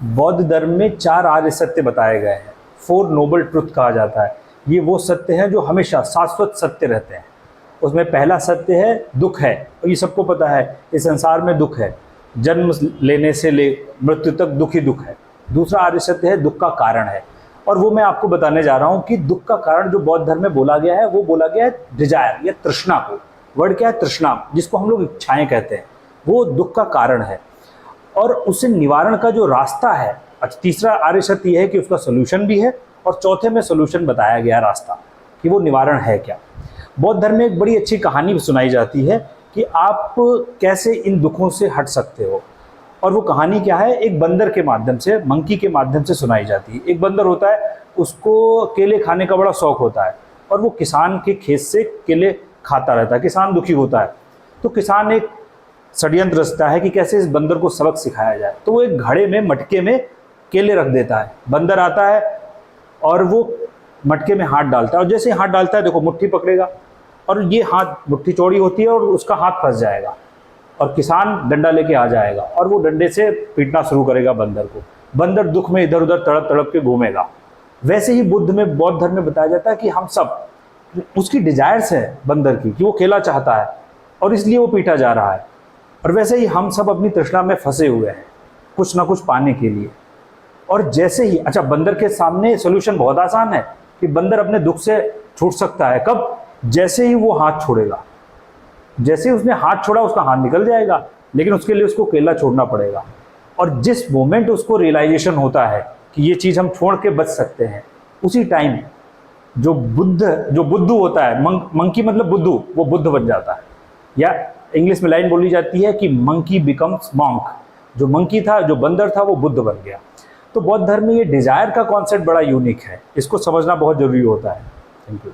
बौद्ध धर्म में 4 आर्य सत्य बताए गए हैं, 4 नोबल ट्रुथ कहा जाता है। ये वो सत्य हैं जो हमेशा शाश्वत सत्य रहते हैं। उसमें पहला सत्य है दुख है, और ये सबको पता है इस संसार में दुख है, जन्म लेने से ले मृत्यु तक दुख ही दुख है। दूसरा आर्य सत्य है दुख का कारण है, और वो मैं आपको बताने जा रहा हूँ कि दुख का कारण जो बौद्ध धर्म में बोला गया है वो बोला गया है डिजायर या तृष्णा को। वर्ड क्या है? तृष्णा, जिसको हम लोग इच्छाएं कहते हैं, वो दुख का कारण है। और उसे निवारण का जो रास्ता है, अच्छा तीसरा आर्य सत्य यह है कि उसका सोल्यूशन भी है, और चौथे में सोल्यूशन बताया गया रास्ता कि वो निवारण है क्या। बौद्ध धर्म में एक बड़ी अच्छी कहानी सुनाई जाती है कि आप कैसे इन दुखों से हट सकते हो, और वो कहानी क्या है? एक बंदर के माध्यम से, मंकी के माध्यम से सुनाई जाती है। एक बंदर होता है, उसको केले खाने का बड़ा शौक होता है, और वो किसान के खेत से केले खाता रहता है। किसान दुखी होता है, तो किसान एक षड्यंत्र रचता है कि कैसे इस बंदर को सबक सिखाया जाए। तो वो एक घड़े में, मटके में केले रख देता है। बंदर आता है और वो मटके में हाथ डालता है, और जैसे हाथ डालता है देखो मुट्ठी पकड़ेगा, और ये हाथ मुट्ठी चौड़ी होती है और उसका हाथ फंस जाएगा, और किसान डंडा लेके आ जाएगा और वो डंडे से पीटना शुरू करेगा बंदर को। बंदर दुख में इधर उधर तड़प तड़प के घूमेगा। वैसे ही बौद्ध धर्म में बताया जाता है कि हम सब, उसकी डिजायर्स है बंदर की कि वो केला चाहता है और इसलिए वो पीटा जा रहा है, और वैसे ही हम सब अपनी तृष्णा में फंसे हुए हैं कुछ ना कुछ पाने के लिए। और जैसे ही, अच्छा बंदर के सामने सोल्यूशन बहुत आसान है कि बंदर अपने दुख से छूट सकता है। कब? जैसे ही वो हाथ छोड़ेगा। जैसे ही उसने हाथ छोड़ा उसका हाथ निकल जाएगा, लेकिन उसके लिए उसको केला छोड़ना पड़ेगा। और जिस मोमेंट उसको रियलाइजेशन होता है कि ये चीज़ हम छोड़ के बच सकते हैं, उसी टाइम जो बुद्धू होता है, मंकी मतलब बुद्धू, वो बुद्ध बन जाता है। या इंग्लिश में लाइन बोली जाती है कि मंकी बिकम्स मॉन्क। जो मंकी था, जो बंदर था, वो बुद्ध बन गया। तो बौद्ध धर्म में ये डिजायर का कॉन्सेप्ट बड़ा यूनिक है, इसको समझना बहुत जरूरी होता है। Thank you.